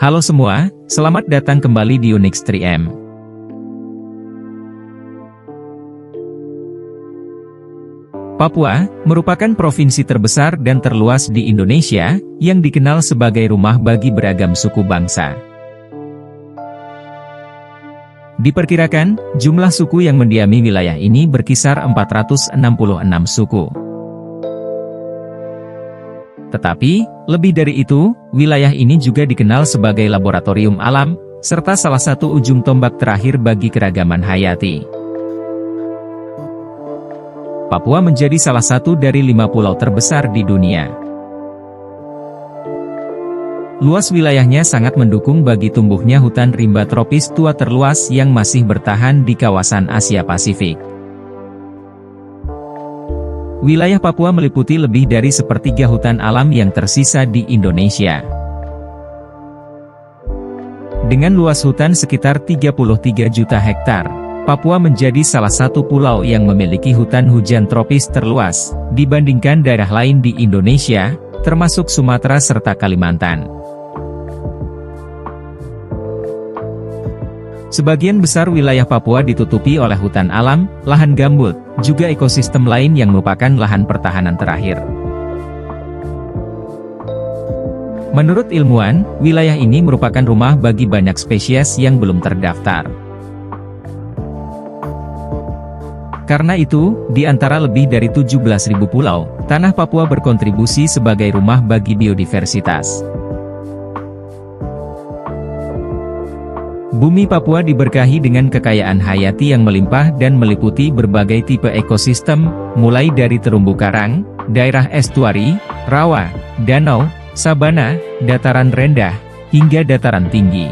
Halo semua, selamat datang kembali di Unix 3M. Papua merupakan provinsi terbesar dan terluas di Indonesia, yang dikenal sebagai rumah bagi beragam suku bangsa. Diperkirakan, jumlah suku yang mendiami wilayah ini berkisar 466 suku. Tetapi, lebih dari itu, wilayah ini juga dikenal sebagai laboratorium alam, serta salah satu ujung tombak terakhir bagi keragaman hayati. Papua menjadi salah satu dari 5 pulau terbesar di dunia. Luas wilayahnya sangat mendukung bagi tumbuhnya hutan rimba tropis tua terluas yang masih bertahan di kawasan Asia Pasifik. Wilayah Papua meliputi lebih dari sepertiga hutan alam yang tersisa di Indonesia. Dengan luas hutan sekitar 33 juta hektar, Papua menjadi salah satu pulau yang memiliki hutan hujan tropis terluas, dibandingkan daerah lain di Indonesia, termasuk Sumatera serta Kalimantan. Sebagian besar wilayah Papua ditutupi oleh hutan alam, lahan gambut, juga ekosistem lain yang merupakan lahan pertahanan terakhir. Menurut ilmuwan, wilayah ini merupakan rumah bagi banyak spesies yang belum terdaftar. Karena itu, di antara lebih dari 17.000 pulau, tanah Papua berkontribusi sebagai rumah bagi biodiversitas. Bumi Papua diberkahi dengan kekayaan hayati yang melimpah dan meliputi berbagai tipe ekosistem, mulai dari terumbu karang, daerah estuari, rawa, danau, sabana, dataran rendah, hingga dataran tinggi.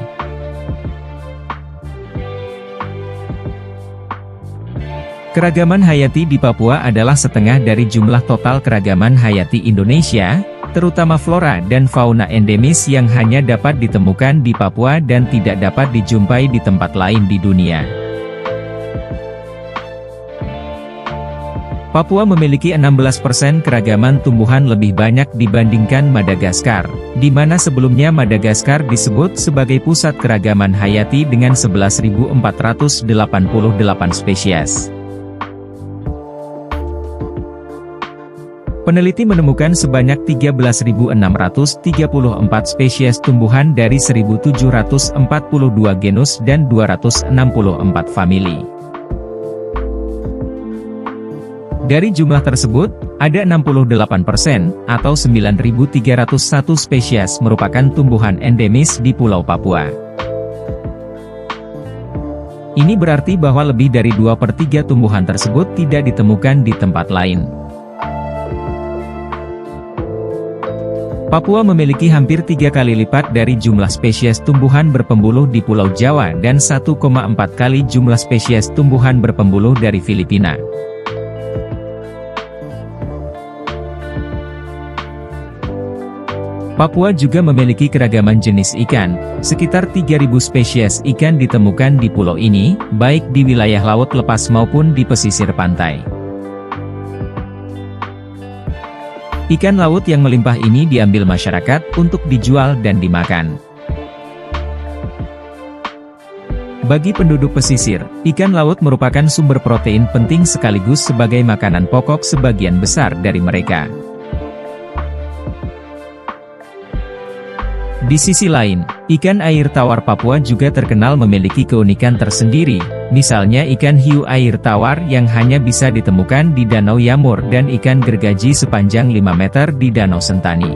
Keragaman hayati di Papua adalah setengah dari jumlah total keragaman hayati Indonesia, terutama flora dan fauna endemis yang hanya dapat ditemukan di Papua dan tidak dapat dijumpai di tempat lain di dunia. Papua memiliki 16% keragaman tumbuhan lebih banyak dibandingkan Madagaskar, di mana sebelumnya Madagaskar disebut sebagai pusat keragaman hayati dengan 11.488 spesies. Peneliti menemukan sebanyak 13.634 spesies tumbuhan dari 1.742 genus dan 264 famili. Dari jumlah tersebut, ada 68%, atau 9.301 spesies merupakan tumbuhan endemis di Pulau Papua. Ini berarti bahwa lebih dari 2/3 tumbuhan tersebut tidak ditemukan di tempat lain. Papua memiliki hampir 3 kali lipat dari jumlah spesies tumbuhan berpembuluh di Pulau Jawa dan 1,4 kali jumlah spesies tumbuhan berpembuluh dari Filipina. Papua juga memiliki keragaman jenis ikan, sekitar 3.000 spesies ikan ditemukan di pulau ini, baik di wilayah laut lepas maupun di pesisir pantai. Ikan laut yang melimpah ini diambil masyarakat untuk dijual dan dimakan. Bagi penduduk pesisir, ikan laut merupakan sumber protein penting sekaligus sebagai makanan pokok sebagian besar dari mereka. Di sisi lain, ikan air tawar Papua juga terkenal memiliki keunikan tersendiri, misalnya ikan hiu air tawar yang hanya bisa ditemukan di Danau Yamur dan ikan gergaji sepanjang 5 meter di Danau Sentani.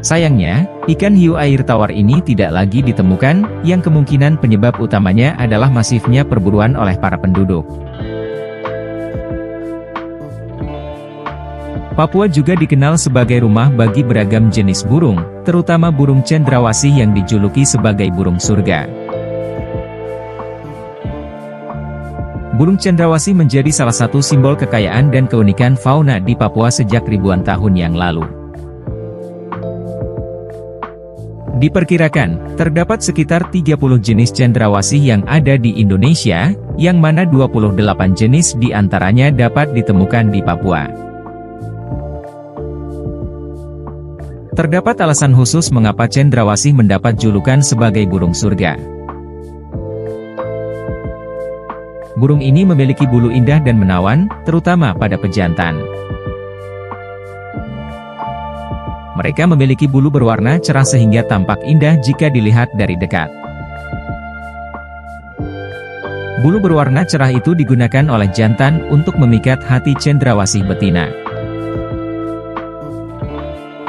Sayangnya, ikan hiu air tawar ini tidak lagi ditemukan, yang kemungkinan penyebab utamanya adalah masifnya perburuan oleh para penduduk. Papua juga dikenal sebagai rumah bagi beragam jenis burung, terutama burung cendrawasih yang dijuluki sebagai burung surga. Burung cendrawasih menjadi salah satu simbol kekayaan dan keunikan fauna di Papua sejak ribuan tahun yang lalu. Diperkirakan, terdapat sekitar 30 jenis cendrawasih yang ada di Indonesia, yang mana 28 jenis diantaranya dapat ditemukan di Papua. Terdapat alasan khusus mengapa cendrawasih mendapat julukan sebagai burung surga. Burung ini memiliki bulu indah dan menawan, terutama pada pejantan. Mereka memiliki bulu berwarna cerah sehingga tampak indah jika dilihat dari dekat. Bulu berwarna cerah itu digunakan oleh jantan untuk memikat hati cendrawasih betina.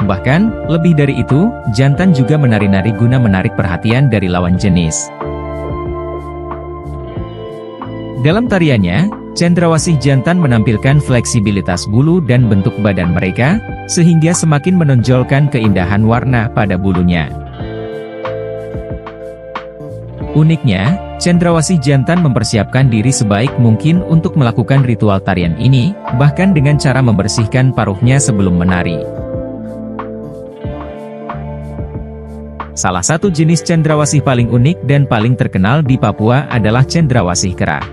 Bahkan, lebih dari itu, jantan juga menari-nari guna menarik perhatian dari lawan jenis. Dalam tariannya, cendrawasih jantan menampilkan fleksibilitas bulu dan bentuk badan mereka, sehingga semakin menonjolkan keindahan warna pada bulunya. Uniknya, cendrawasih jantan mempersiapkan diri sebaik mungkin untuk melakukan ritual tarian ini, bahkan dengan cara membersihkan paruhnya sebelum menari. Salah satu jenis cendrawasih paling unik dan paling terkenal di Papua adalah cendrawasih kera.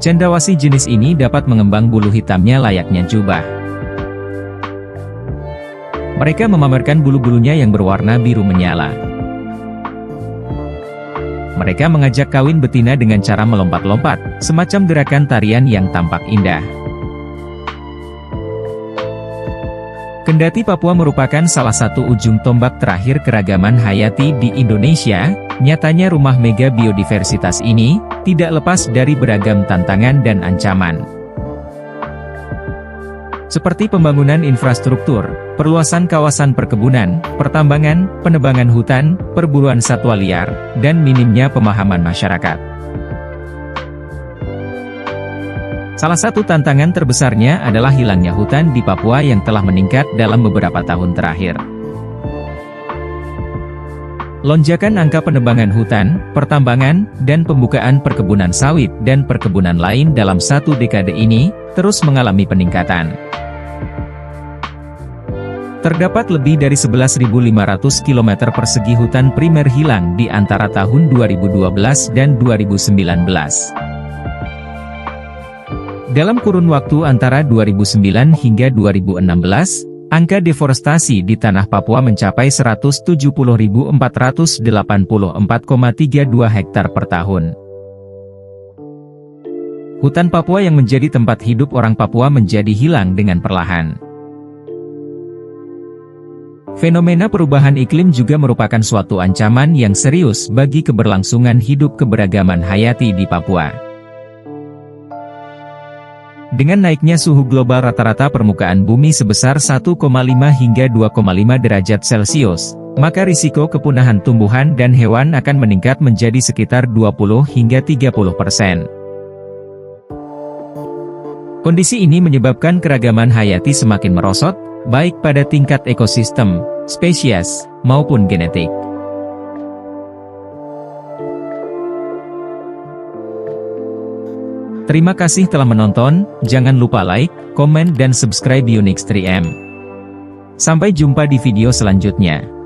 Cendrawasih jenis ini dapat mengembang bulu hitamnya layaknya jubah. Mereka memamerkan bulu-bulunya yang berwarna biru menyala. Mereka mengajak kawin betina dengan cara melompat-lompat, semacam gerakan tarian yang tampak indah. Kendati Papua merupakan salah satu ujung tombak terakhir keragaman hayati di Indonesia, nyatanya rumah mega biodiversitas ini tidak lepas dari beragam tantangan dan ancaman. Seperti pembangunan infrastruktur, perluasan kawasan perkebunan, pertambangan, penebangan hutan, perburuan satwa liar, dan minimnya pemahaman masyarakat. Salah satu tantangan terbesarnya adalah hilangnya hutan di Papua yang telah meningkat dalam beberapa tahun terakhir. Lonjakan angka penebangan hutan, pertambangan, dan pembukaan perkebunan sawit dan perkebunan lain dalam satu dekade ini, terus mengalami peningkatan. Terdapat lebih dari 11.500 km persegi hutan primer hilang di antara tahun 2012 dan 2019. Dalam kurun waktu antara 2009 hingga 2016, angka deforestasi di tanah Papua mencapai 170.484,32 hektar per tahun. Hutan Papua yang menjadi tempat hidup orang Papua menjadi hilang dengan perlahan. Fenomena perubahan iklim juga merupakan suatu ancaman yang serius bagi keberlangsungan hidup keberagaman hayati di Papua. Dengan naiknya suhu global rata-rata permukaan bumi sebesar 1,5 hingga 2,5 derajat Celcius, maka risiko kepunahan tumbuhan dan hewan akan meningkat menjadi sekitar 20 hingga 30%. Kondisi ini menyebabkan keragaman hayati semakin merosot, baik pada tingkat ekosistem, spesies, maupun genetik. Terima kasih telah menonton, jangan lupa like, komen dan subscribe Unix 3M. Sampai jumpa di video selanjutnya.